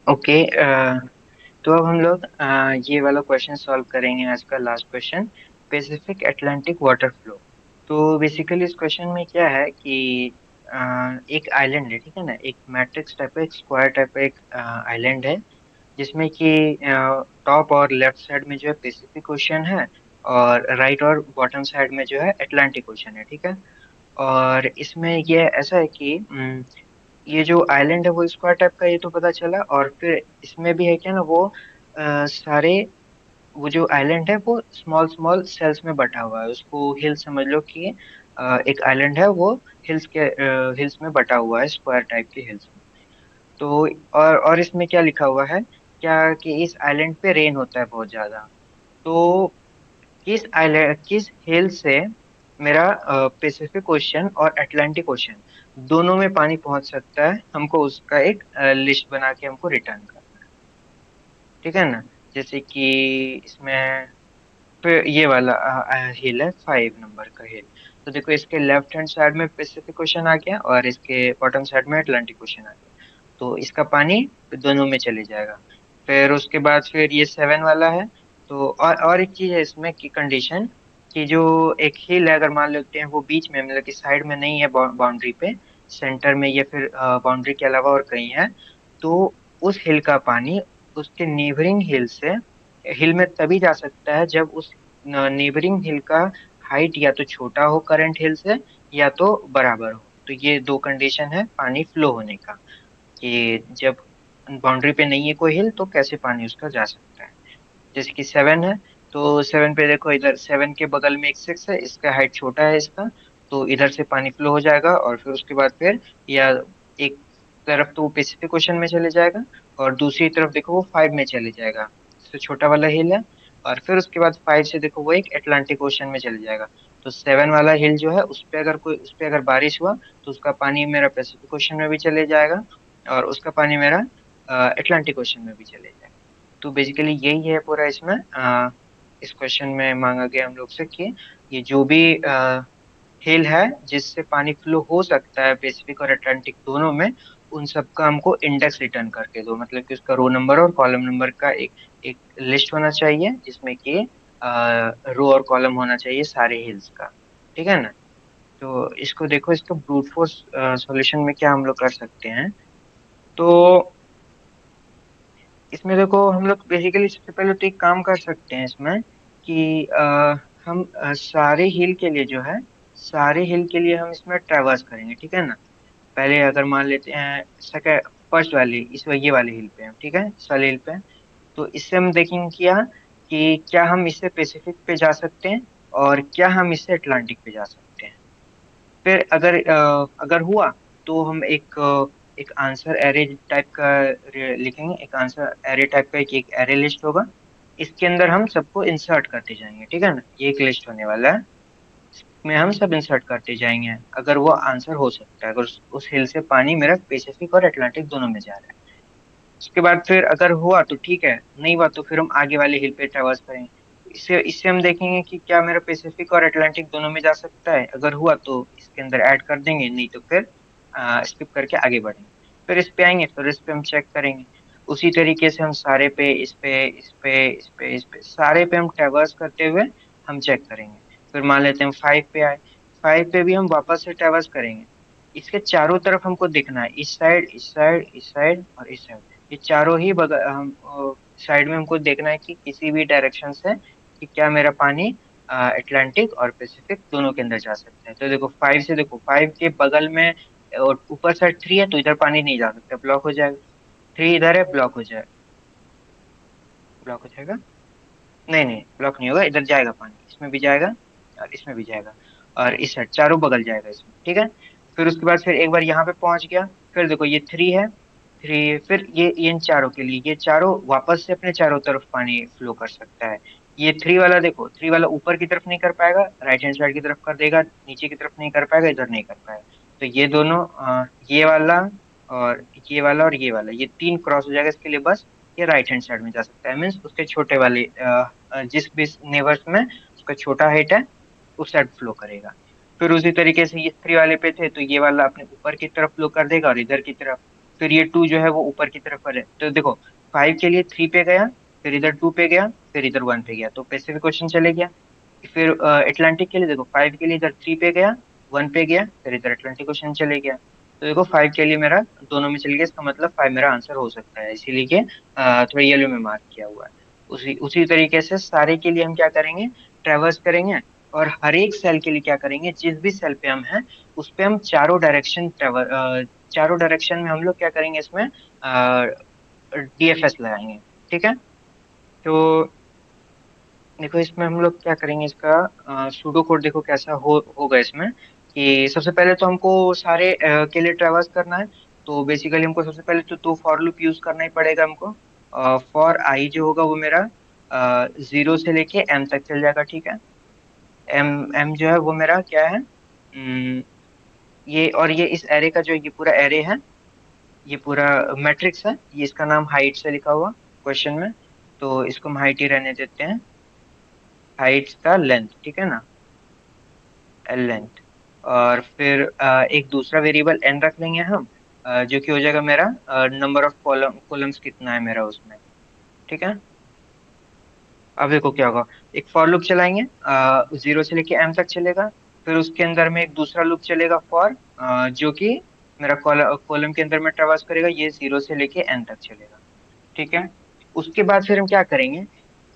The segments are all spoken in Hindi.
ओके। तो अब हम लोग ये वाला क्वेश्चन सॉल्व करेंगे, आज का last question. Pacific Atlantic water flow. तो बेसिकली इस क्वेश्चन में क्या है कि एक आइलैंड है, ठीक है ना, एक मैट्रिक्स टाइप का, एक स्क्वायर टाइप का एक आइलैंड है, जिसमें कि टॉप और लेफ्ट साइड में जो है पैसिफिक ओशन है, और राइट और बॉटम साइड में जो है अटलांटिक ओशन है, ठीक है। और इसमें ये ऐसा है कि ये जो आइलैंड है वो स्क्वायर टाइप का, ये तो पता चला। और फिर इसमें भी है क्या ना, वो सारे, वो जो आइलैंड है वो स्मॉल स्मॉल सेल्स में बटा हुआ है। उसको हिल समझ लो कि एक आइलैंड है वो हिल्स के हिल्स में बटा हुआ है, स्क्वायर टाइप के हिल्स में। तो और इसमें क्या लिखा हुआ है, क्या कि इस आइलैंड पे रेन होता है बहुत ज्यादा। तो किस हिल से मेरा पैसिफिक ओशन और अटलांटिक ओशन दोनों में पानी पहुंच सकता है, हमको उसका एक लिस्ट बना के हमको रिटर्न करना है, ठीक है ना। जैसे कि इसमें फिर ये वाला हिल है, 5 नंबर का हिल। तो देखो, इसके लेफ्ट हैंड साइड में पैसिफिक ओशन आ गया और इसके बॉटम साइड में अटलांटिक ओशन आ गया। तो इसका पानी दोनों में चले जाएगा। फिर उसके बाद फिर ये 7 वाला है। तो और एक चीज है इसमें की कंडीशन, कि जो एक हिल है, अगर मान लेते हैं वो बीच में, मतलब कि साइड में नहीं है, बाउंड्री पे, सेंटर में, या फिर बाउंड्री के अलावा और कहीं है, तो उस हिल का पानी उसके नेबरिंग हिल से हिल में तभी जा सकता है जब उस नेबरिंग हिल का हाइट या तो छोटा हो करंट हिल से, या तो बराबर हो। तो ये दो कंडीशन है पानी फ्लो होने का, कि जब बाउंड्री पे नहीं है कोई हिल तो कैसे पानी उसका जा सकता है। जैसे कि 7 है, तो 7 पे देखो, इधर 7 के बगल में एक 6 है, इसका हाइट छोटा है इसका, तो इधर से पानी फ्लो हो जाएगा। और फिर उसके बाद फिर, या एक तरफ तो वो पैसिफिक ओशन में चले जाएगा, और दूसरी तरफ देखो वो 5 में चले जाएगा, इससे छोटा वाला हिल है। और फिर उसके बाद 5 से देखो वो एक अटलांटिक ओशन में चले जाएगा। तो 7 वाला हिल जो है, उस पे अगर बारिश हुआ तो उसका पानी मेरा पैसिफिक ओशन में भी चले जाएगा, और उसका पानी मेरा अटलांटिक ओशन में भी चले जाएगा। तो बेसिकली यही है पूरा इसमें। इस क्वेश्चन में मांगा गया हम लोग से कि ये जो भी हिल है जिससे पानी फ्लो हो सकता है पैसिफिक और अटलांटिक दोनों में, उन सब का हमको इंडेक्स रिटर्न करके दो, मतलब कि उसका रो नंबर और कॉलम नंबर का एक एक लिस्ट होना चाहिए, जिसमें कि रो और कॉलम होना चाहिए सारे हिल्स का, ठीक है ना। तो इसको देखो, इसका ब्रूट फोर्स सॉल्यूशन में क्या हम लोग कर सकते हैं। तो इसमें देखो, हम लोग बेसिकली सबसे पहले तो एक काम कर सकते हैं इसमें, कि हम सारे हिल के लिए जो है, सारे हिल के लिए हम इसमें ट्रैवर्स करेंगे, ठीक है ना। पहले अगर मान लेते हैं सेकंड, फर्स्ट वाली, ये वाले हिल पे हैं, ठीक है, इस वाले हिल पे हैं। तो इससे हम देखेंगे क्या, कि क्या हम इससे पैसिफिक पे जा सकते हैं, और क्या हम इससे अटलांटिक पे जा सकते हैं। फिर अगर हुआ तो हम एक आंसर एरे टाइप का लिखेंगे, एक आंसर एरे टाइप का एक एरे लिस्ट होगा। इसके अंदर हम सबको इंसर्ट करते जाएंगे, ठीक है ना, ये एक लिस्ट होने वाला है। इसमें हम सब इंसर्ट करते जाएंगे, अगर वो आंसर हो सकता है, अगर उस हिल से पानी मेरा पैसिफिक और अटलांटिक दोनों में जा रहा है। उसके बाद फिर अगर हुआ तो ठीक है, नहीं हुआ तो फिर हम आगे वाले हिल पे ट्रेवर्स करेंगे। इससे इससे हम देखेंगे कि क्या मेरा पैसिफिक और अटलांटिक दोनों में जा सकता है। अगर हुआ तो इसके अंदर ऐड कर देंगे, नहीं तो फिर स्किप करके आगे बढ़ेंगे। फिर इस पे आएंगे, फिर इस पे हम चेक करेंगे। उसी तरीके से हम सारे पे, इस पे सारे पे हम ट्रेवर्स करते हुए हम चेक करेंगे। फिर मान लेते हैं 5 पे आए, 5 पे भी हम वापस से ट्रेवर्स करेंगे। इसके चारों तरफ हमको देखना है, इस साइड, इस साइड, इस साइड और इस साइड। ये चारों ही बगल हम साइड में हमको देखना है कि किसी भी डायरेक्शन से, कि क्या मेरा पानी अटलांटिक और पैसिफिक दोनों के अंदर जा सकता है। तो देखो 5 से, देखो 5 के बगल में और ऊपर साइड 3 है, तो इधर पानी नहीं जा सकता, ब्लॉक हो जाएगा। 3 इधर है, ब्लॉक हो जाएगा, ब्लॉक हो जाएगा। नहीं नहीं, ब्लॉक नहीं होगा, इधर जाएगा पानी, इसमें भी जाएगा और इसमें भी जाएगा, और इस साइड चारों बगल जाएगा इसमें, ठीक है। फिर उसके बाद फिर एक बार यहाँ पे पहुंच गया। फिर देखो ये 3 है, 3, फिर ये इन चारों के लिए, ये चारों वापस से अपने चारों तरफ पानी फ्लो कर सकता है। ये 3 वाला देखो, 3 वाला ऊपर की तरफ नहीं कर पाएगा, राइट हैंड साइड की तरफ कर देगा, नीचे की तरफ नहीं कर पाएगा, इधर नहीं कर पाएगा। तो ये दोनों ये वाला और ये वाला और ये वाला, ये 3 क्रॉस हो जाएगा इसके लिए बस। ये राइट हैंड साइड में जा सकता है, मीन्स उसके छोटे वाले जिस भी नेबर्स में उसका छोटा हाइट है, उस साइड फ्लो करेगा। फिर उसी तरीके से ये 3 वाले पे थे, तो ये वाला अपने ऊपर की तरफ फ्लो कर देगा और इधर की तरफ। फिर ये 2 जो है वो ऊपर की तरफ है। तो देखो 5 के लिए 3 पे गया, फिर इधर 2 पे गया, फिर इधर 1 पे गया, तो पैसिफिक ओशन चले गया। फिर अटलांटिक के लिए देखो 5 के लिए इधर 3 पे गया, 1 पे गया, फिर इधर अटलांटिक ओशन चले गया। तो देखो 5 के लिए मेरा दोनों में चल गया, इसका मतलब 5 मेरा आंसर हो सकता है, इसीलिए कि थोड़ा येलो में मार्क किया हुआ है। उसी उसी तरीके से सारे के लिए हम क्या करेंगे, ट्रेवर्स करेंगे। और हर एक सेल के लिए क्या करेंगे, जिस भी सेल पे हम हैं उस पे हम चारों डायरेक्शन में हम लोग क्या करेंगे, इसमें डीएफएस लगाएंगे। ठीक है। तो देखो इसमें हम लोग क्या करेंगे, इसका सूडो कोड देखो कैसा होगा इसमें, कि सबसे पहले तो हमको सारे के लिए ट्रेवर्स करना है। तो बेसिकली हमको सबसे पहले तो 2 फॉर लूप यूज करना ही पड़ेगा हमको। फॉर आई जो होगा वो मेरा 0 से लेके एम तक चल जाएगा। ठीक है। एम एम जो है वो मेरा क्या है, ये और ये इस एरे का जो ये पूरा एरे है, ये पूरा मैट्रिक्स है, ये इसका नाम हाइट से लिखा हुआ क्वेश्चन में, तो इसको हम हाइट ही रहने देते हैं। हाइट का लेंथ, ठीक है ना, एल लेंथ। और फिर एक दूसरा वेरिएबल एन रख लेंगे हम, जो कि हो जाएगा मेरा नंबर ऑफ कॉलम्स कितना है मेरा उसमें। ठीक है। अब देखो क्या होगा, एक फॉर लूप चलाएंगे, 0 से लेके एम तक चलेगा। फिर उसके अंदर में एक दूसरा लूप चलेगा फॉर, जो कि मेरा कॉलम के अंदर में ट्रेवर्स करेगा, ये 0 से लेके एन तक चलेगा। ठीक है। उसके बाद फिर हम क्या करेंगे,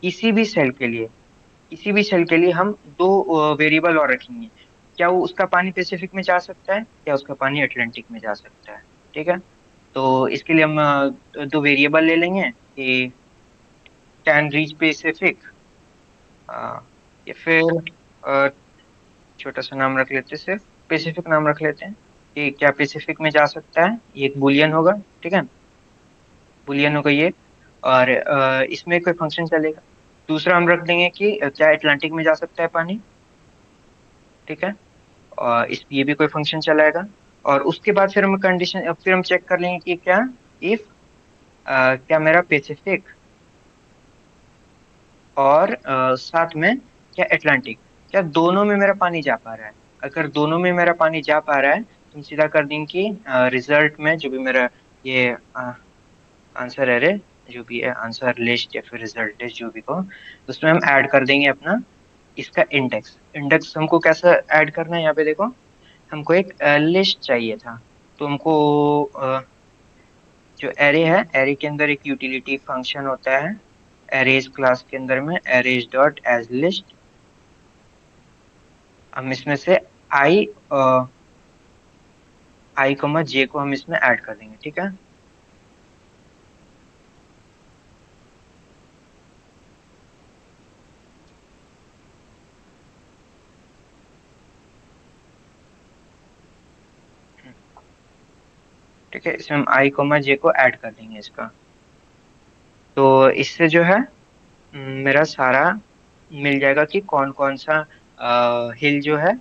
किसी भी सेल के लिए किसी भी सेल के लिए हम दो वेरिएबल और रखेंगे। क्या वो उसका पानी पैसिफिक में जा सकता है, क्या उसका पानी अटलांटिक में जा सकता है। ठीक है। तो इसके लिए हम दो वेरिएबल ले लेंगे कि कैन रीच पैसिफिक, या फिर अ, छोटा सा नाम रख लेते हैं, सिर्फ पैसिफिक नाम रख लेते हैं, कि क्या पैसिफिक में जा सकता है, ये एक बुलियन होगा। ठीक है। बुलियन होगा ये। और इसमें कोई फंक्शन चलेगा। दूसरा हम रख देंगे कि क्या अटलांटिक में जा सकता है पानी। ठीक है। और इस ये भी कोई फंक्शन चलाएगा। और उसके बाद फिर हम कंडीशन, फिर हम चेक कर लेंगे कि क्या, इफ क्या मेरा पैसिफिक और साथ में क्या अटलांटिक, क्या दोनों में मेरा पानी जा पा रहा है। अगर दोनों में मेरा पानी जा पा रहा है तो हम सीधा कर देंगे कि रिजल्ट में जो भी मेरा ये आंसर है रे, जो भी है आंसर लिस्ट या फिर रिजल्ट लिस्ट जो भी कहो, उसमें हम ऐड कर देंगे अपना इसका इंडेक्स। इंडेक्स हमको कैसा ऐड करना है, यहाँ पे देखो हमको एक लिस्ट चाहिए था। तो हमको जो एरे है, एरे के अंदर एक यूटिलिटी फंक्शन होता है एरेज क्लास के अंदर में, एरेज डॉट एज लिस्ट। हम इसमें से आई आई कॉमा जे को हम इसमें ऐड कर देंगे। ठीक है। ठीक है, इसमें हम आई कॉमा जे को ऐड कर देंगे इसका। तो इससे जो है मेरा सारा मिल जाएगा कि कौन कौन सा हिल जो है,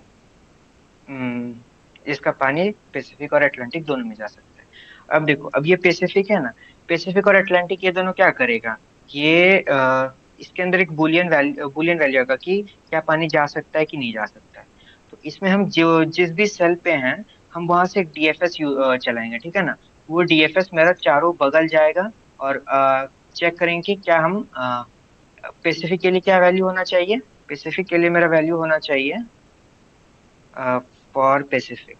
इसका पानी पैसिफिक और अटलांटिक दोनों में जा सकता है। अब देखो, अब ये पैसिफिक है ना, पैसिफिक और अटलांटिक ये दोनों क्या करेगा, ये इसके अंदर एक बुलियन वैल्यू होगा कि क्या पानी जा सकता है कि नहीं जा सकता है। तो इसमें हम जो जिस भी सेल पे हैं हम वहां से एक डीएफएस चलाएंगे। ठीक है ना। वो डीएफएस मेरा चारों बगल जाएगा और चेक करेंगे कि क्या हम पैसिफिक के लिए क्या वैल्यू होना चाहिए। पैसिफिक के लिए मेरा वैल्यू होना चाहिए फॉर पैसिफिक।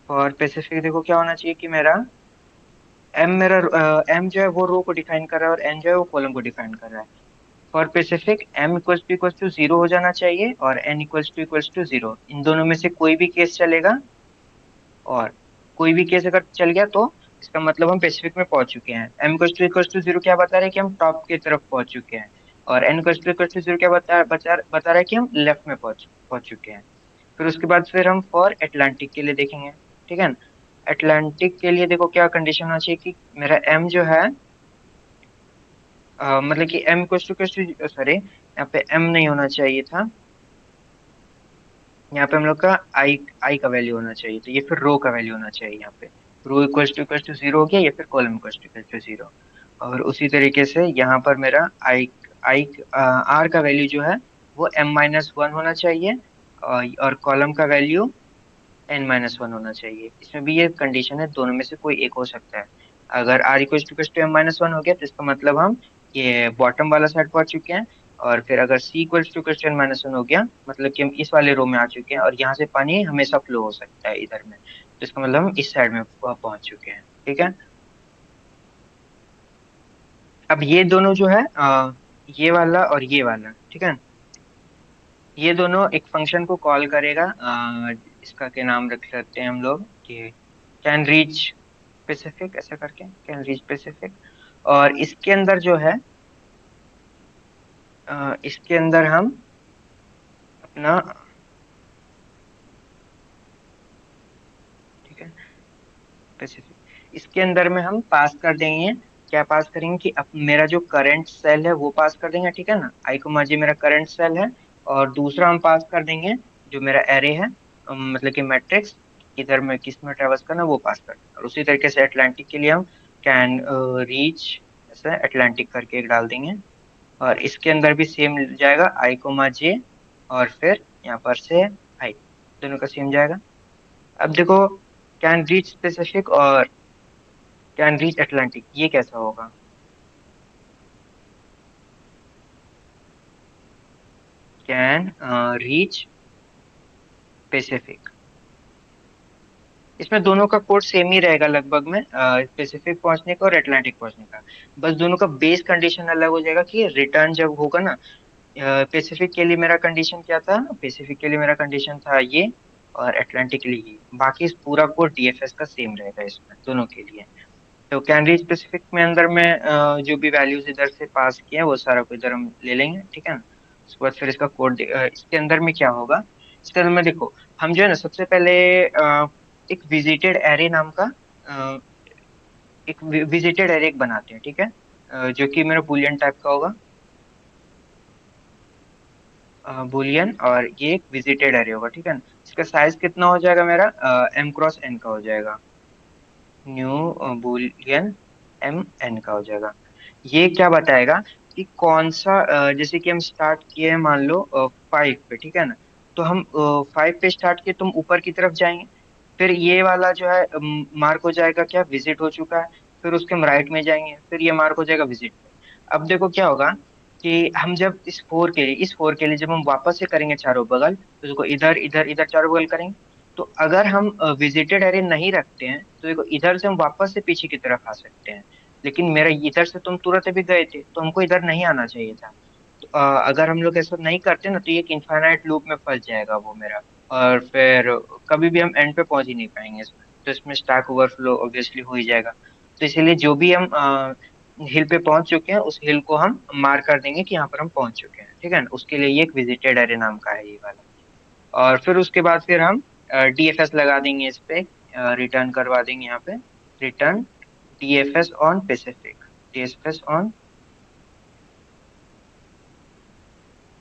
फॉर पैसिफिक देखो क्या होना चाहिए कि मेरा मेरा एम जो है वो रो को डिफाइन कर रहा है और एन जो है वो कॉलम को डिफाइन कर रहा है। For specific M equals to 0 हो जाना चाहिए और एन इक्वल्स टू 0, इन दोनों में से कोई भी केस चलेगा। और कोई भी केस अगर चल गया तो इसका मतलब हम पैसिफिक में पहुंच चुके हैं। एम इक्वल्स टू 0 क्या बता रहा है कि हम टॉप की तरफ पहुंच चुके हैं। और एन इक्वल्स टू 0 क्या बता रहा है कि हम लेफ्ट में पहुंच पहुंच चुके हैं। फिर उसके बाद फिर हम फॉर अटलांटिक के लिए देखेंगे। ठीक है ना। अटलांटिक के लिए देखो क्या कंडीशन होना चाहिए कि मेरा एम जो है, मतलब कि एम इक्वल टू सॉरी, यहाँ पे एम नहीं होना चाहिए था, यहाँ पे हम लोग का आई आई का वैल्यू होना चाहिए, तो ये फिर रो का वैल्यू होना चाहिए यहाँ पे। रो इक्वल टू 0 हो गया, या फिर कॉलम इक्वल टू 0। और उसी तरीके से यहाँ पर मेरा आई आई आर का वैल्यू जो है वो M-1 होना चाहिए। और कॉलम का वैल्यू n-1 होना चाहिए। इसमें भी ये कंडीशन है, दोनों में से कोई एक हो सकता है। अगर r इक्वल टू m-1 हो गया तो इसका मतलब हम ये बॉटम वाला साइड पहुंच चुके हैं। और फिर अगर c इक्वल टू n-1 हो गया, मतलब कि हम इस वाले रो में आ चुके हैं, और यहाँ से पानी हमेशा फ्लो हो सकता है इधर में, तो इसका मतलब हम इस साइड में पहुंच चुके हैं। ठीक है। अब ये दोनों जो है ये वाला और ये वाला, ठीक है, ये दोनों एक फंक्शन को कॉल करेगा, इसका क्या नाम रख लेते हैं हम लोग कि कैन रीच स्पेसिफिक, ऐसा करके कैन रीच स्पेसिफिक। और इसके अंदर जो है इसके अंदर हम अपना, ठीक है, स्पेसिफिक, इसके अंदर में हम पास कर देंगे, क्या पास करेंगे कि अब मेरा जो करंट सेल है वो पास कर देंगे, ठीक है ना, आई को माजी मेरा करंट सेल है। और दूसरा हम पास कर देंगे जो मेरा एरे है, मतलब कि मैट्रिक्स, इधर में किस में ट्रेवर्स करना वो पास कर देंगे। और उसी तरीके से अटलांटिक के लिए हम कैन रीच, ऐसा अटलांटिक करके एक डाल देंगे। और इसके अंदर भी सेम जाएगा, आई कोमा जे, और फिर यहाँ पर से हाइट, दोनों का सेम जाएगा। अब देखो, कैन रीच स्पेसिफिक और कैन रीच अटलांटिक, ये कैसा होगा? कैन रीच स्पेसिफिक, इसमें दोनों का कोड सेम ही रहेगा लगभग में, स्पेसिफिक पहुंचने का और अटलांटिक पहुंचने का। बस दोनों का बेस कंडीशन अलग हो जाएगा कि रिटर्न जब होगा ना, पैसिफिक के लिए मेरा कंडीशन क्या था, पैसिफिक के लिए मेरा कंडीशन था ये, और अटलांटिक के लिए ये। बाकी इस पूरा कोड डीएफएस का सेम रहेगा इसमें दोनों के लिए। तो कैनरी स्पेसिफिक में अंदर में जो भी वैल्यूज इधर से पास किए हैं वो सारा को इधर हम ले लेंगे, ठीक है ना। उसके बाद फिर इसका कोड इसके अंदर में क्या होगा, इसके अंदर में देखो, हम जो है ना सबसे पहले एक विजिटेड एरे नाम का अ, एक विजिटेड एरे बनाते हैं, ठीक है, जो कि मेरा बुलियन टाइप का होगा, बुलियन, और ये एक विजिटेड एरे होगा, ठीक है ना। इसका साइज कितना हो जाएगा मेरा, एम क्रॉस एन का हो जाएगा, न्यू बुलियन एम एन का हो जाएगा। ये क्या बताएगा कि कौन सा, जैसे कि हम स्टार्ट किए हैं मान लो 5 पे, ठीक है ना, तो हम 5 पे स्टार्ट किए, तुम ऊपर की तरफ जाएंगे, फिर ये वाला जो है मार्क हो जाएगा क्या, विजिट हो चुका है। फिर उसके हम राइट में जाएंगे, फिर ये मार्क हो जाएगा विजिट पे। अब देखो क्या होगा कि हम जब इस 4 के लिए जब हम वापस से करेंगे चारों बगल, तो देखो इधर इधर इधर चारों बगल करेंगे, तो अगर हम विजिटेड एरे नहीं रखते हैं तो देखो इधर से हम वापस से पीछे की तरफ आ सकते हैं। लेकिन मेरा इधर से तुम तुरंत अभी गए थे तो हमको इधर नहीं आना चाहिए था। तो, अगर हम लोग ऐसा नहीं करते ना तो ये एक इनफाइनाइट लूप में फंस जाएगा वो मेरा, और फिर कभी भी हम एंड पे पहुंच ही नहीं पाएंगे इसमें, तो इसमें स्टैक ओवरफ्लो ऑब्वियसली हो ही जाएगा। तो इसीलिए जो भी हम हिल पे पहुंच चुके हैं उस हिल को हम मार्क कर देंगे कि यहाँ पर हम पहुंच चुके हैं, ठीक है ना। उसके लिए ये एक विजिटेड एरे नाम का है ये वाला। और फिर उसके बाद फिर हम डीएफएस लगा देंगे इस पे, रिटर्न करवा देंगे यहाँ पे, return DFS on Pacific, DFS on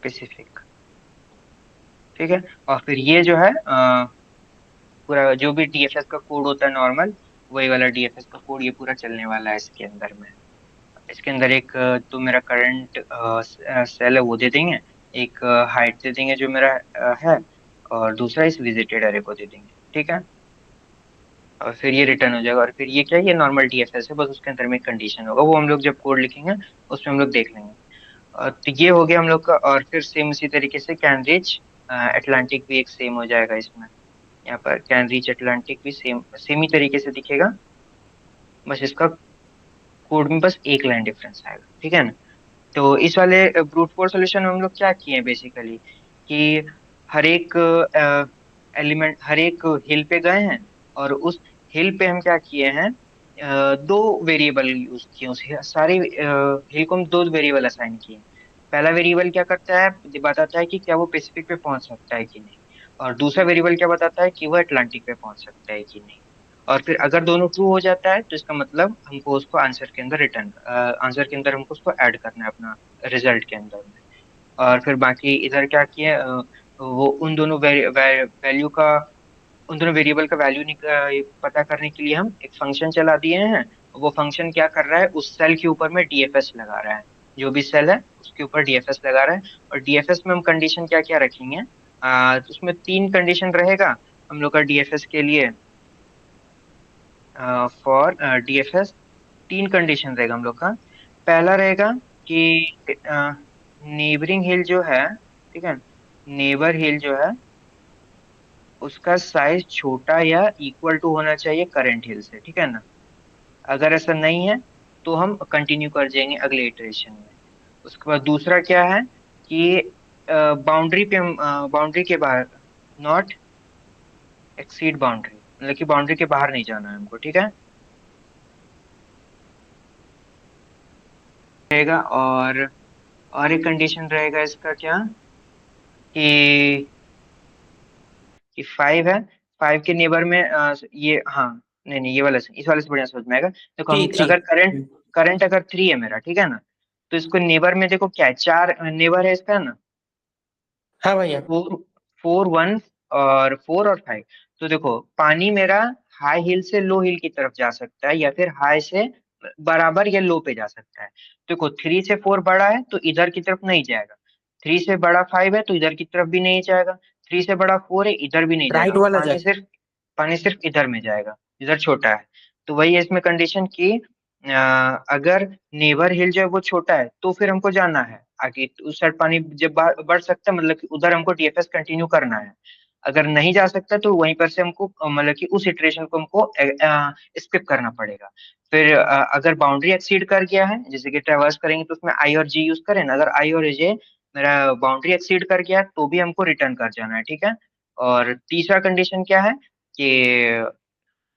Pacific, ठीक है। और फिर ये जो है पूरा जो भी डीएफएस का कोड होता है नॉर्मल, वही वाला डीएफएस का कोड ये पूरा चलने वाला है इसके अंदर में। इसके अंदर एक तो मेरा करंट सेल है वो दे देंगे, एक हाइट दे देंगे जो मेरा है, और दूसरा इस विजिटेड एरे को दे देंगे, ठीक है। और फिर ये रिटर्न हो जाएगा। और फिर ये क्या है, ये नॉर्मल डीएफएस है, बस उसके अंदर में एक कंडीशन होगा, वो हम लोग जब कोड लिखेंगे उसमें हम लोग देख लेंगे। तो ये हो गया हम लोग का। और फिर सेम उसी तरीके से कैनरिच अटलांटिक भी एक सेम हो जाएगा इसमें, यहाँ पर कैनरिच अटलांटिक भी सेम सेम ही तरीके से दिखेगा, बस इसका कोड में बस एक लाइन डिफरेंस आएगा, ठीक है ना। तो इस वाले ब्रूट फोर्स सॉल्यूशन में हम लोग क्या किए हैं बेसिकली, कि हर एक हर एक हिल पे गए हैं, और उस हिल पे हम क्या किए हैं, दो वेरिएबल यूज किए, उस सारे हिल को हम दो वेरिएबल असाइन किए हैं। पहला वेरिएबल क्या करता है, ये बताता है कि क्या वो पैसिफिक पे पहुंच सकता है कि नहीं, और दूसरा वेरिएबल क्या बताता है कि वो अटलांटिक पे पहुंच सकता है कि नहीं। और फिर अगर दोनों ट्रू हो जाता है तो इसका मतलब हमको उसको आंसर के अंदर रिटर्न, आंसर के अंदर हमको उसको ऐड करना है अपना रिजल्ट के अंदर में। और फिर बाकी इधर क्या किया, वो उन दोनों वैल्यू का, उन दोनों वेरिएबल का वैल्यू पता करने के लिए हम एक फंक्शन चला दिए हैं। वो फंक्शन क्या कर रहा है, उस सेल के ऊपर में डीएफएस लगा रहा है, जो भी सेल है उसके ऊपर डीएफएस लगा रहा है। और डीएफएस में हम कंडीशन क्या क्या रखेंगे, उसमें 3 कंडीशन रहेगा। हम लोग का डीएफएस के लिए, फॉर डीएफएस तीन कंडीशन रहेगा हम लोग का। पहला रहेगा कि नेबरिंग हिल जो है, ठीक है, नेबर हिल जो है उसका साइज छोटा या इक्वल टू होना चाहिए करंट हिल से, ठीक है ना। अगर ऐसा नहीं है तो हम कंटिन्यू कर जाएंगे अगले इटरेशन में। उसके बाद दूसरा क्या है कि बाउंड्री पे, बाउंड्री के बाहर, नॉट एक्सीड बाउंड्री, मतलब कि बाउंड्री के बाहर नहीं जाना है हमको, ठीक है, रहेगा। और एक कंडीशन रहेगा इसका क्या, कि 5 है, 5 के नेबर में ये, हाँ, नहीं नहीं, ये वाला इस वाले से बढ़िया समझ में आएगा। देखो थ्री हम थ्री। अगर करंट करंट अगर 3 है मेरा, ठीक है ना, तो इसको नेबर में देखो क्या है, 4 नेबर है इसका ना, हाँ भैया। 4 4 1 और 4 और 5। तो देखो पानी मेरा हाई हिल से लो हिल की तरफ जा सकता है, या फिर हाई से बराबर या लो पे जा सकता है। देखो 3 से 4 बड़ा है तो इधर की तरफ नहीं जाएगा, 3 से बड़ा 5 है तो इधर की तरफ भी नहीं जाएगा, 3 से बड़ा 4 है इधर भी नहीं राइट जाएगा, वाला जाए। पानी सिर्फ इधर में जाएगा, इधर छोटा है। तो वही है इसमें कंडीशन की, अगर नेवर हिल जो है वो छोटा है तो फिर हमको जाना है आगे, तो उस साइड पानी जब बढ़ सकता है, मतलब कि उधर हमको डीएफएस कंटिन्यू करना है। अगर नहीं जा सकता तो वहीं पर से हमको मतलब कि उस इटरेशन को हमको स्किप करना पड़ेगा। फिर अगर बाउंड्री एक्सीड कर गया है, जैसे कि ट्रेवर्स करेंगे तो उसमें आई और जी यूज करें ना, अगर आई और जे मेरा बाउंड्री एक्सीड कर गया तो भी हमको रिटर्न कर जाना है, ठीक है। और तीसरा कंडीशन क्या है कि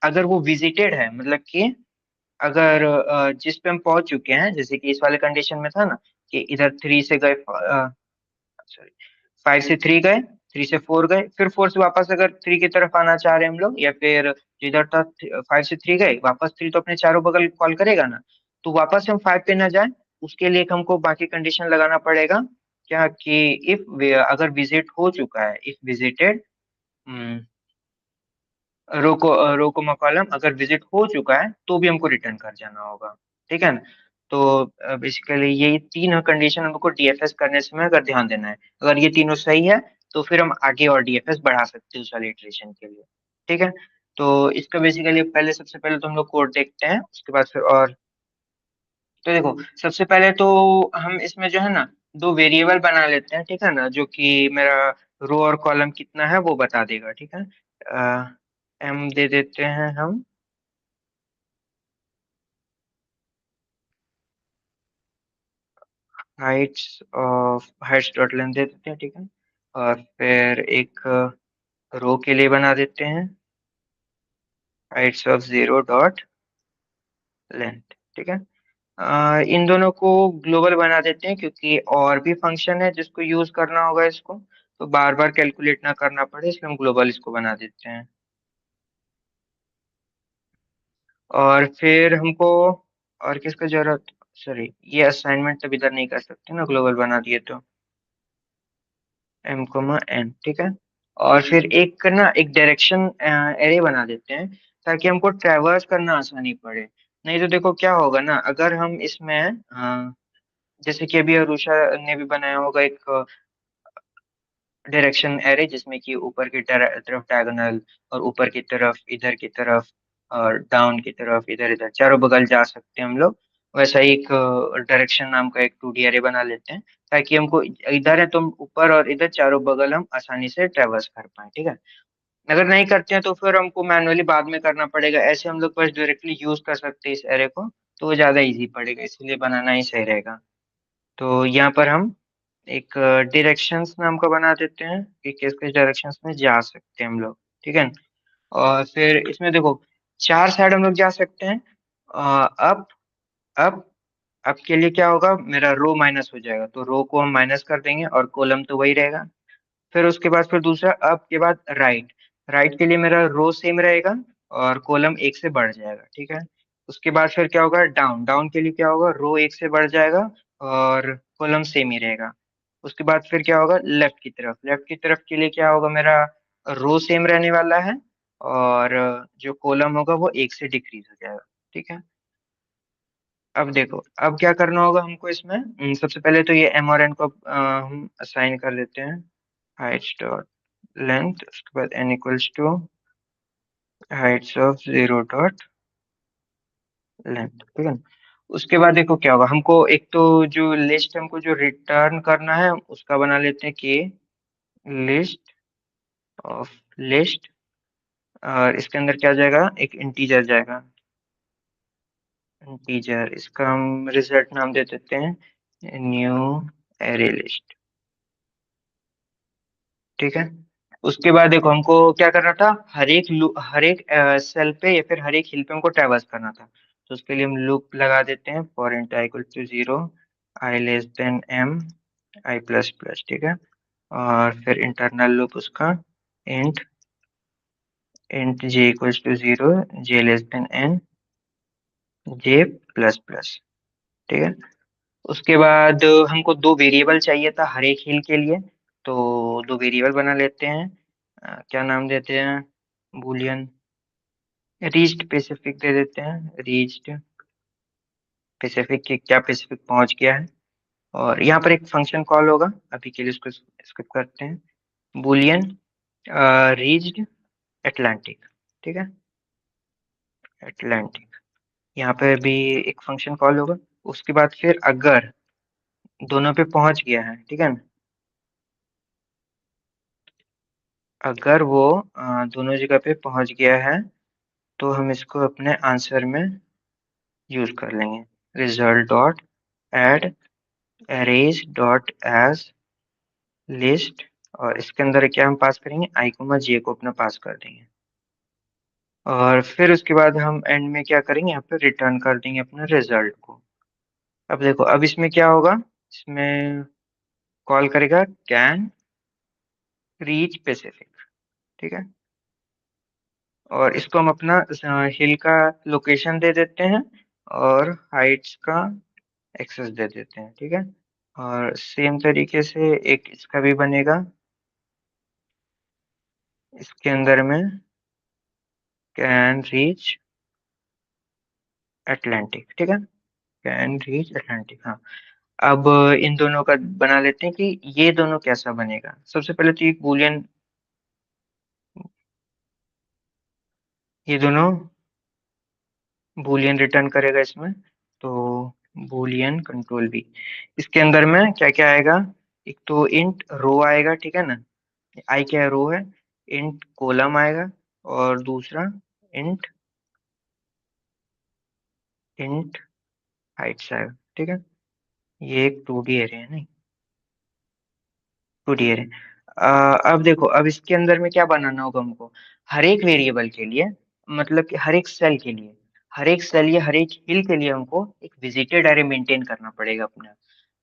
अगर वो विजिटेड है, मतलब कि अगर जिस पे हम पहुंच चुके हैं, जैसे कि इस वाले कंडीशन में था ना कि इधर 3 से गए, सॉरी, 5 से 3 गए, 3 से 4 गए, फिर 4 से वापस अगर 3 की तरफ आना चाह रहे हैं हम लोग, या फिर जिधर था 5 से 3 गए वापस 3, तो अपने चारों बगल कॉल करेगा ना, तो वापस हम 5 पे ना जाए, उसके लिए हमको बाकी कंडीशन लगाना पड़ेगा। क्या कि इफ अगर विजिट हो चुका है, इफ विजिटेड, रोको मकॉलम अगर विजिट हो चुका है तो भी हमको रिटर्न कर जाना होगा, ठीक है ना। तो बेसिकली ये तीन कंडीशन हमको डीएफएस करने समय अगर ध्यान देना है, अगर ये तीनों सही है तो फिर हम आगे और डीएफएस बढ़ा सकते हैं उस वाले इटरेशन के लिए, ठीक है। तो इसका बेसिकली पहले, सबसे पहले तो हम लोग कोड देखते हैं, उसके बाद फिर और, तो देखो सबसे पहले तो हम इसमें जो है ना दो वेरिएबल बना लेते हैं, ठीक है ना, जो कि मेरा रो और कॉलम कितना है वो बता देगा, ठीक है। एम दे देते हैं हम, हाइट्स डॉट लेंथ दे देते हैं, ठीक है। और फिर एक रो के लिए बना देते हैं हाइट्स ऑफ 0 डॉट लेंथ, ठीक है। इन दोनों को ग्लोबल बना देते हैं, क्योंकि और भी फंक्शन है जिसको यूज करना होगा इसको, तो बार बार कैलकुलेट ना करना पड़े, इसलिए हम ग्लोबल इसको बना देते हैं। और फिर हमको और किसका जरूरत, सॉरी, ये असाइनमेंट तब इधर नहीं कर सकते ना, ग्लोबल बना दिए तो m, ठीक है। और फिर एक ना एक डायरेक्शन एरे बना देते हैं, ताकि हमको ट्रैवर्स करना आसानी पड़े। नहीं तो देखो क्या होगा ना, अगर हम इसमें जैसे कि अभी अरुषा ने भी बनाया होगा एक डायरेक्शन एरे, जिसमें कि ऊपर की तरफ डायगोनल, और ऊपर की तरफ, इधर की तरफ, और डाउन की तरफ, इधर इधर चारों बगल जा सकते हैं हम लोग। वैसा ही एक डायरेक्शन नाम का एक 2D एरे बना लेते हैं, ताकि हमको इधर है तो हम ऊपर और इधर चारों बगल हम आसानी से ट्रेवर्स कर पाए, ठीक है। अगर नहीं करते हैं तो फिर हमको मैनुअली बाद में करना पड़ेगा, ऐसे हम लोग बस डायरेक्टली यूज कर सकते हैं इस एरे को, तो वो ज्यादा इजी पड़ेगा, इसलिए बनाना ही सही रहेगा। तो यहाँ पर हम एक डायरेक्शंस नाम का बना देते हैं कि किस किस डायरेक्शंस में जा सकते हैं हम लोग, ठीक है। और फिर इसमें देखो 4 साइड हम लोग जा सकते हैं, अप, अप, अप के लिए क्या होगा, मेरा रो माइनस हो जाएगा, तो रो को हम माइनस कर देंगे और कॉलम तो वही रहेगा। फिर उसके बाद फिर दूसरा अप के बाद राइट, राइट के लिए मेरा रो सेम रहेगा और कॉलम एक से बढ़ जाएगा, ठीक है। उसके बाद फिर क्या होगा, डाउन, डाउन के लिए क्या होगा, रो एक से बढ़ जाएगा और कॉलम सेम ही रहेगा। उसके बाद फिर क्या होगा, लेफ्ट की तरफ, लेफ्ट की तरफ के लिए क्या होगा, मेरा रो सेम रहने वाला है और जो कॉलम होगा वो एक से डिक्रीज हो जाएगा, ठीक है। अब देखो अब क्या करना होगा हमको इसमें, सबसे पहले तो ये एम और एन को हम असाइन कर देते हैं, हाइट लेंथ, उसके बाद n equals to heights of zero dot length, ठीक है ना। उसके बाद देखो क्या होगा, हमको एक तो जो लिस्ट हमको जो रिटर्न करना है उसका बना लेते हैं कि लिस्ट ऑफ लिस्ट, और इसके अंदर क्या जाएगा, एक इंटीजर जाएगा, इंटीजर, इसका हम रिजल्ट नाम दे देते हैं न्यू एरे लिस्ट, ठीक है। उसके बाद देखो हमको क्या करना था, हर एक सेल पे या फिर हर एक हिल पे हमको ट्रैवर्स करना था। तो उसके लिए हम लूप लगा देते हैं for int I equal to 0, I less than m, I plus plus, ठीक है। और फिर इंटरनल लूप उसका int int j equals to 0, j less than n, j plus plus, ठीक है। उसके बाद हमको दो वेरिएबल चाहिए था हर एक हिल के लिए, तो दो वेरिएबल बना लेते हैं। क्या नाम देते हैं, बूलियन रीच्ड स्पेसिफिक दे देते हैं, रीच्ड स्पेसिफिक की क्या स्पेसिफिक पहुंच गया है। और यहाँ पर एक फंक्शन कॉल होगा, अभी के लिए उसको स्किप करते हैं, बूलियन रीच्ड एटलांटिक, ठीक है, एटलांटिक। यहाँ पे भी एक फंक्शन कॉल होगा। उसके बाद फिर अगर दोनों पे पहुंच गया है, ठीक है ना, अगर वो दोनों जगह पे पहुंच गया है तो हम इसको अपने आंसर में यूज कर लेंगे, result dot add arrays dot as list, और इसके अंदर क्या हम पास करेंगे, आई कोमा जे को अपना पास कर देंगे। और फिर उसके बाद हम एंड में क्या करेंगे, यहाँ पे रिटर्न कर देंगे अपने रिजल्ट को। अब देखो, अब इसमें क्या होगा, इसमें कॉल करेगा कैन रीच स्पेसिफिक, ठीक है। और इसको हम अपना हिल का लोकेशन दे देते हैं और हाइट्स का एक्सेस दे देते हैं, ठीक है। और सेम तरीके से एक इसका भी बनेगा, इसके अंदर में कैन रीच अटलांटिक, ठीक है, कैन रीच अटलांटिक, हाँ। अब इन दोनों का बना लेते हैं कि ये दोनों कैसा बनेगा। सबसे पहले तो एक बूलियन, ये दोनों बूलियन रिटर्न करेगा इसमें, तो बूलियन कंट्रोल बी, इसके अंदर में क्या क्या आएगा, एक तो इंट रो आएगा, ठीक है ना, आई क्या है, रो है, इंट कॉलम आएगा, और दूसरा इंट इंट हाइट्स आएगा, ठीक है। ये एक 2D एरे है, नहीं 2D एरे। अब देखो, अब इसके अंदर में क्या बनाना होगा हमको, हर एक वेरिएबल के लिए, मतलब कि हर एक सेल के लिए, हर एक सेल या हर एक हिल के लिए हमको एक विजिटेड एरे मेंटेन करना पड़ेगा अपना।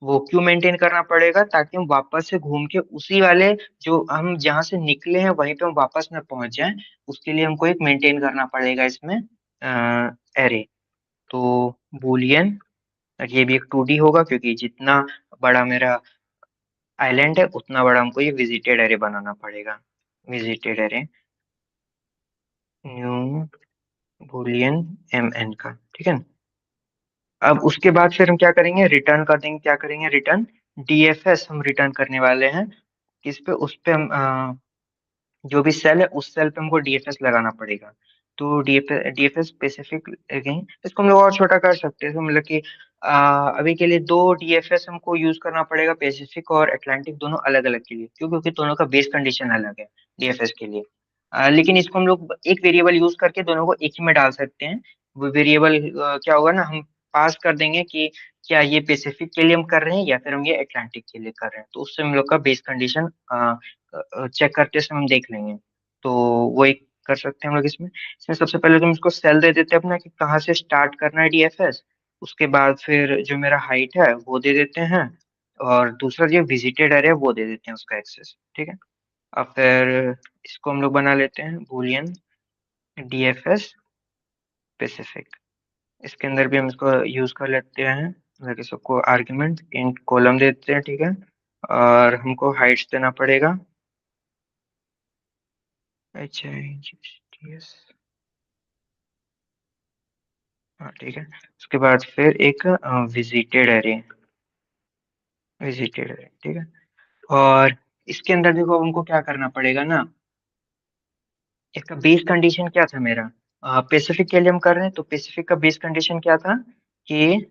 वो क्यों मेंटेन करना पड़ेगा, ताकि हम वापस से घूम के उसी वाले, जो हम जहाँ से निकले हैं वहीं पे हम वापस में पहुंच जाएं, उसके लिए हमको एक मेंटेन करना पड़ेगा इसमें एरे। तो बूलियन, ये भी एक 2D होगा क्योंकि जितना बड़ा मेरा आइलैंड है उतना बड़ा हमको ये विजिटेड एरे बनाना पड़ेगा, visited array new Boolean mn का, ठीक है। अब उसके बाद फिर हम क्या करेंगे, रिटर्न कर देंगे, क्या करेंगे, रिटर्न डीएफएस हम रिटर्न करने वाले हैं। किस पे, उस पे हम जो भी सेल है उस सेल पे हमको डीएफएस लगाना पड़ेगा। तो डीएफएस स्पेसिफिक अगेन, इसको हम लोग और छोटा कर सकते हैं, तो मतलब कि अभी के लिए दो डीएफएस हमको यूज करना पड़ेगा, पैसिफिक और अटलांटिक दोनों अलग अलग के लिए, क्यों, क्योंकि दोनों का बेस कंडीशन अलग है डीएफएस के लिए। लेकिन इसको हम लोग एक वेरिएबल यूज करके दोनों को एक ही में डाल सकते हैं। वो वेरिएबल क्या होगा ना, हम पास कर देंगे कि क्या ये पैसिफिक के लिए हम कर रहे हैं या फिर हम ये अटलांटिक के लिए कर रहे हैं, तो उससे हम लोग का बेस कंडीशन चेक करते समय हम देख लेंगे। तो वो एक कर सकते हैं हम लोग इसमें। इसमें सबसे पहले तुम इसको सेल दे देते हैं अपना कि कहाँ से स्टार्ट करना है डीएफएस। उसके बाद फिर जो मेरा हाइट है वो दे देते हैं, और दूसरा जो विजिटेड एरिया वो दे देते हैं उसका एक्सेस, ठीक है। अब फिर इसको हम लोग बना लेते हैं बूलियन डीएफएस स्पेसिफिक, इसके अंदर भी हम इसको यूज कर लेते हैं, मतलब सबको आर्ग्यूमेंट इंट कॉलम देते हैं, ठीक है। और हमको हाइट्स देना पड़ेगा, अच्छा yes, हाँ ठीक है। उसके बाद फिर एक विजिटेड एरे, विजिटेड एरे, ठीक है। और इसके अंदर देखो अब हमको क्या करना पड़ेगा ना, इसका बेस कंडीशन क्या था मेरा, पेसिफिक के लिए हम कर रहे हैं तो पेसिफिक का बेस कंडीशन क्या था कि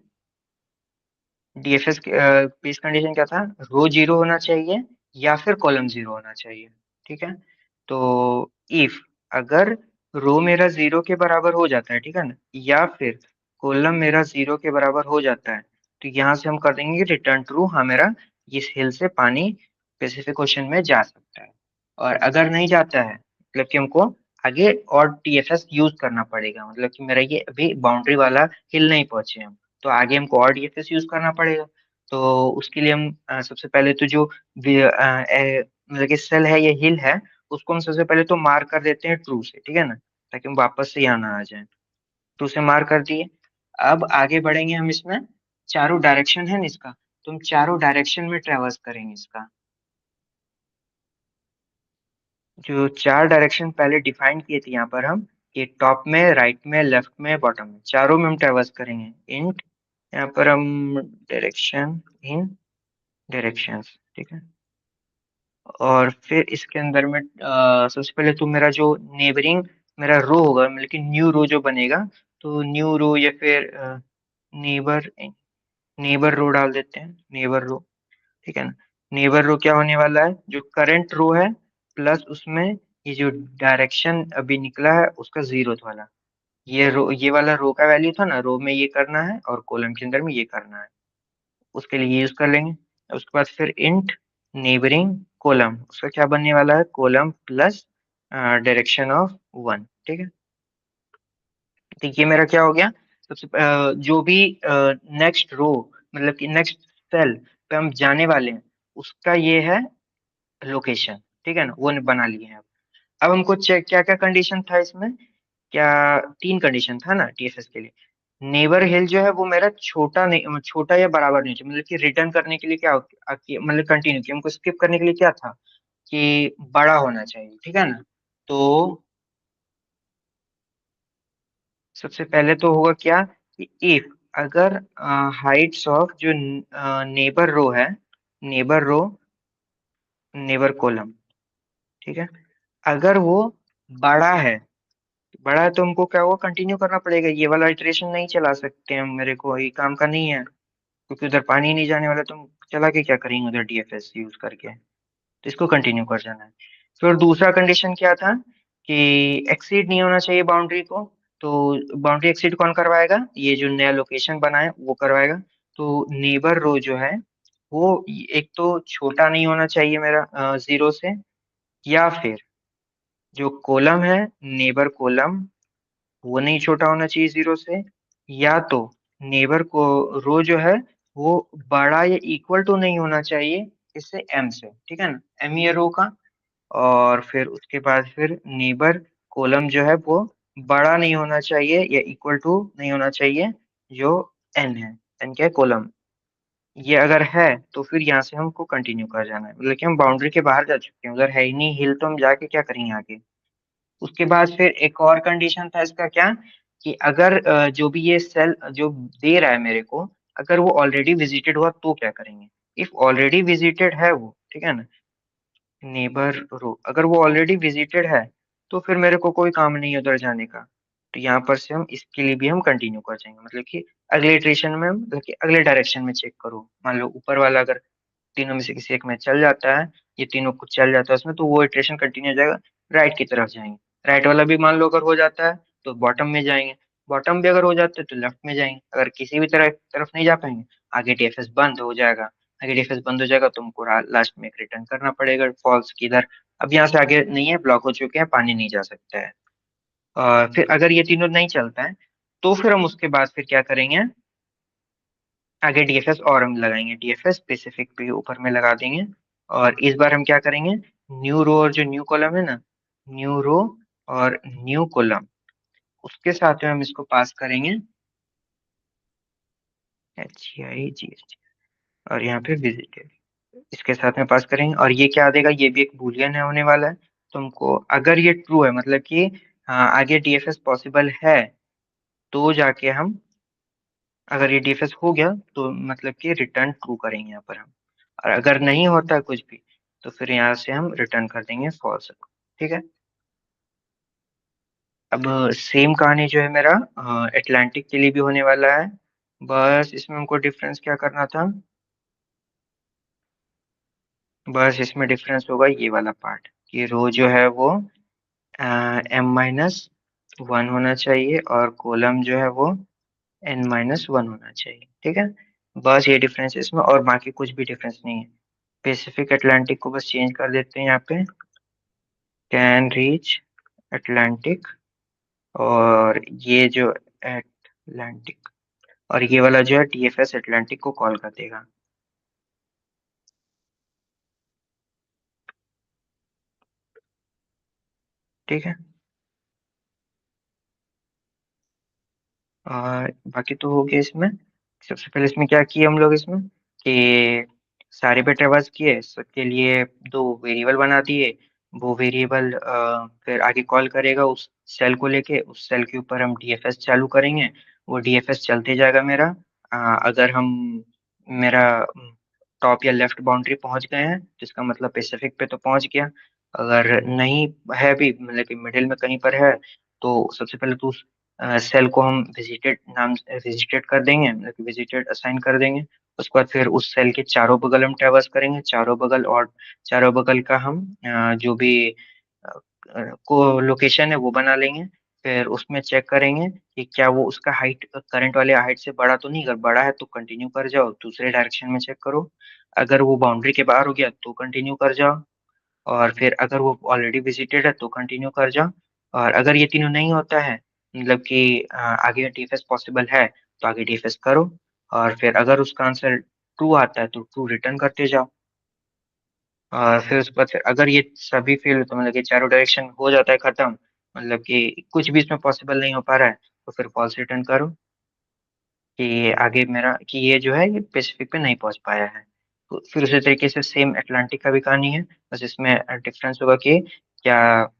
डीएफएस बेस कंडीशन क्या था, रो जीरो होना चाहिए या फिर कॉलम जीरो होना चाहिए। ठीक है, तो इफ अगर रो मेरा जीरो के बराबर हो जाता है, ठीक है ना, या फिर कॉलम मेरा जीरो के बराबर हो जाता है, तो यहाँ से हम कर देंगे रिटर्न ट्रू, हाँ मेरा इस हिल से पानी स्पेसिफिक ओशन में जा सकता है। और अगर नहीं जाता है मतलब कि हमको आगे और टीएफएस यूज करना पड़ेगा, मतलब कि मेरा ये अभी बाउंड्री वाला हिल नहीं पहुंचे हम, तो आगे हमको और डीएफएस यूज करना पड़ेगा। तो उसके लिए हम सबसे पहले तो जो मतलब कि सेल है या हिल है, उसको हम सबसे पहले तो मार्क कर देते हैं ट्रू से, ठीक है ना, ताकि हम वापस से यहाँ ना आ जाए। ट्रू से मार्क कर दिए। अब आगे बढ़ेंगे हम इसमें, चारों डायरेक्शन है ना इसका, तो हम चारों डायरेक्शन में ट्रेवर्स करेंगे इसका। जो चार डायरेक्शन पहले डिफाइन किए थे यहाँ पर हम, कि टॉप में, राइट में, लेफ्ट में, बॉटम में, चारों में हम ट्रेवर्स करेंगे इन, यहाँ पर हम डायरेक्शन इन डायरेक्शंस, ठीक है। और फिर इसके अंदर में सबसे पहले तो मेरा जो नेबरिंग मेरा रो होगा, मतलब कि न्यू रो जो बनेगा, तो न्यू रो या फिर नेबर नेबर रो डाल देते हैं, नेबर रो, ठीक है ना। नेबर रो क्या होने वाला है, जो करंट रो है प्लस उसमें ये जो डायरेक्शन अभी निकला है उसका जीरो वाला, ये रो, ये वाला रो का वैल्यू था ना, रो में ये करना है और कॉलम के अंदर में ये करना है, उसके लिए यूज कर लेंगे। उसके बाद फिर इंट नेबरिंग कॉलम, उसका क्या बनने वाला है, column plus direction of one, ठीक है। तो ये मेरा क्या हो गया, सबसे जो भी नेक्स्ट रो, मतलब कि नेक्स्ट सेल पे हम जाने वाले हैं, उसका ये है लोकेशन, ठीक है ना, वो बना लिए हैं। अब हमको चेक क्या क्या कंडीशन था इसमें, क्या तीन कंडीशन था ना टीएफएस के लिए। नेबर हिल जो है वो मेरा छोटा नहीं, छोटा या बराबर नहीं चाहिए, मतलब कि रिटर्न करने के लिए क्या मतलब कंटिन्यू की हमको स्किप करने के लिए क्या था कि बड़ा होना चाहिए, ठीक है ना। तो सबसे पहले तो होगा क्या कि इफ अगर हाइट्स ऑफ जो नेबर रो है, नेबर रो, नेबर कॉलम, ठीक है, अगर वो बड़ा है, बड़ा है तो हमको क्या होगा, कंटिन्यू करना पड़ेगा, ये वाला इटरेशन नहीं चला सकते हम, मेरे को ये काम का नहीं है, क्योंकि उधर पानी नहीं जाने वाला, तो हम चला के क्या करेंगे उधर डीएफएस यूज करके, तो इसको कंटिन्यू कर जाना है। फिर दूसरा कंडीशन क्या था कि एक्सीड नहीं होना चाहिए बाउंड्री को, तो बाउंड्री एक्सीड कौन करवाएगा, ये जो नया लोकेशन बना है वो करवाएगा। तो नेबर रो जो है वो एक तो छोटा नहीं होना चाहिए मेरा जीरो से, या फिर जो कॉलम है नेबर कॉलम, वो नहीं छोटा होना चाहिए जीरो से, या तो नेबर को रो जो है वो बड़ा या इक्वल टू नहीं होना चाहिए इससे एम से, ठीक है ना, एम ये रो का। और फिर उसके बाद फिर नेबर कॉलम जो है वो बड़ा नहीं होना चाहिए या इक्वल टू नहीं होना चाहिए जो एन है, एन क्या है, कॉलम। ये अगर है तो फिर यहाँ से हमको कंटिन्यू कर जाना है, मतलब कि हम बाउंड्री के बाहर जा चुके हैं, उधर है ही नहीं हिल, तो हम जाके क्या करेंगे आगे। उसके बाद फिर एक और कंडीशन था इसका क्या, कि अगर जो भी ये सेल जो दे रहा है मेरे को, अगर वो ऑलरेडी विजिटेड हुआ तो क्या करेंगे। इफ ऑलरेडी विजिटेड है वो, ठीक है ना, नेबर रो अगर वो ऑलरेडी विजिटेड है, तो फिर मेरे को कोई काम नहीं है उधर जाने का, तो यहाँ पर से हम इसके लिए भी हम कंटिन्यू कर जाएंगे, मतलब कि अगले इटरेशन में मतलब कि अगले डायरेक्शन में चेक करो, मान लो ऊपर वाला अगर तीनों में से किसी एक में चल जाता है, ये तीनों कुछ चल जाता है उसमें, तो वो इटरेशन कंटिन्यू हो जाएगा, राइट की तरफ जाएंगे। राइट वाला भी मान लो अगर हो जाता है तो बॉटम में जाएंगे, बॉटम भी अगर हो जाता है तो लेफ्ट में जाएंगे, अगर किसी भी तरफ नहीं जा पाएंगे, आगे डीएफएस बंद हो जाएगा। आगे डीएफएस बंद हो जाएगा, तुमको लास्ट में एक रिटर्न करना पड़ेगा फॉल्स की इधर, अब यहाँ से आगे नहीं है, ब्लॉक हो चुके हैं, पानी नहीं जा सकता है। और फिर अगर ये तीनों नहीं चलता है, तो फिर हम उसके बाद फिर क्या करेंगे, आगे डीएफएस और हम लगाएंगे, डीएफएस स्पेसिफिक पे ऊपर में लगा देंगे। और इस बार हम क्या करेंगे, न्यू रो और जो न्यू कॉलम है ना, न्यू रो और न्यू कॉलम, उसके साथ में हम इसको पास करेंगे HIGHT, और यहाँ पे विजिटेड, इसके साथ में पास करेंगे। और ये क्या देगा, ये भी एक बूलियन है होने वाला है, तुमको अगर ये ट्रू है मतलब कि हाँ आगे डीएफएस पॉसिबल है, तो जाके हम, अगर ये डीएफएस हो गया तो मतलब कि रिटर्न ट्रू करेंगे यहाँ पर हम। और अगर नहीं होता कुछ भी, तो फिर यहाँ से हम रिटर्न कर देंगे फॉल्स। ठीक है। अब सेम कहानी जो है मेरा एटलांटिक के लिए भी होने वाला है। बस इसमें हमको डिफरेंस क्या करना था, बस इसमें डिफरेंस होगा ये वाला पार्ट कि रो जो है वो m-1 होना चाहिए और कॉलम जो है वो n-1 होना चाहिए। ठीक है। बस ये डिफरेंस है इसमें, और बाकी कुछ भी डिफरेंस नहीं है। पैसिफिक अटलांटिक को बस चेंज कर देते हैं यहाँ पे, कैन रीच अटलांटिक, और ये जो अटलांटिक, और ये वाला जो है टीएफएस अटलांटिक को कॉल कर देगा। ठीक है। और बाकी तो हो गया इसमें। सबसे पहले इसमें क्या किए हम लोग इसमें कि सारे पे ट्रेवर्स किए, सबके लिए दो वेरिएबल बना दिए। वो वेरिएबल फिर आगे कॉल करेगा उस सेल को लेके, उस सेल के ऊपर हम डीएफएस चालू करेंगे। वो डीएफएस चलते जाएगा मेरा। अगर हम मेरा टॉप या लेफ्ट बाउंड्री पहुंच गए हैं तो इसका मतलब पैसिफिक पे तो पहुंच गया। अगर नहीं है भी, मतलब कि मिडिल में कहीं पर है, तो सबसे पहले तो उस सेल को हम विजिटेड कर देंगे, मतलब कि विजिटेड असाइन कर देंगे। उसके बाद फिर उस सेल के चारों बगल हम ट्रेवर्स करेंगे, चारों बगल, और चारों बगल का हम जो भी को लोकेशन है वो बना लेंगे। फिर उसमें चेक करेंगे कि क्या वो उसका हाइट करंट वाले हाइट से बड़ा तो नहीं, अगर बड़ा है तो कंटिन्यू कर जाओ, दूसरे डायरेक्शन में चेक करो। अगर वो बाउंड्री के बाहर हो गया तो कंटिन्यू कर जाओ, और फिर अगर वो ऑलरेडी विजिटेड है तो कंटिन्यू कर जाओ। और अगर ये तीनों नहीं होता है, मतलब कि आगे डीएफएस पॉसिबल है, तो आगे डीएफएस करो। और फिर अगर उसका आंसर ट्रू आता है तो ट्रू रिटर्न करते जाओ। और फिर उसके बाद फिर अगर ये सभी फेल, तो मतलब कि चारों डायरेक्शन हो जाता है खत्म, मतलब कि कुछ भी इसमें पॉसिबल नहीं हो पा रहा है, तो फिर फॉल्स रिटर्न करो कि आगे मेरा, कि ये जो है ये पैसिफिक पे नहीं पहुंच पाया है। तो फिर उसी तरीके से सेम अटलांटिक का भी कहानी है, बस इसमें डिफरेंस होगा कि क्या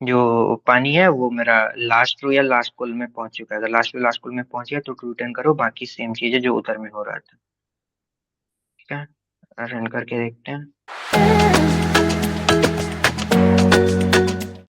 जो पानी है वो मेरा लास्ट रो या लास्ट कॉल में पहुंच चुका है। अगर लास्ट रो लास्ट कॉल में पहुंच गया तो ट्रू रिटर्न करो, बाकी सेम चीज है जो उधर में हो रहा था। ठीक है, रन करके देखते हैं।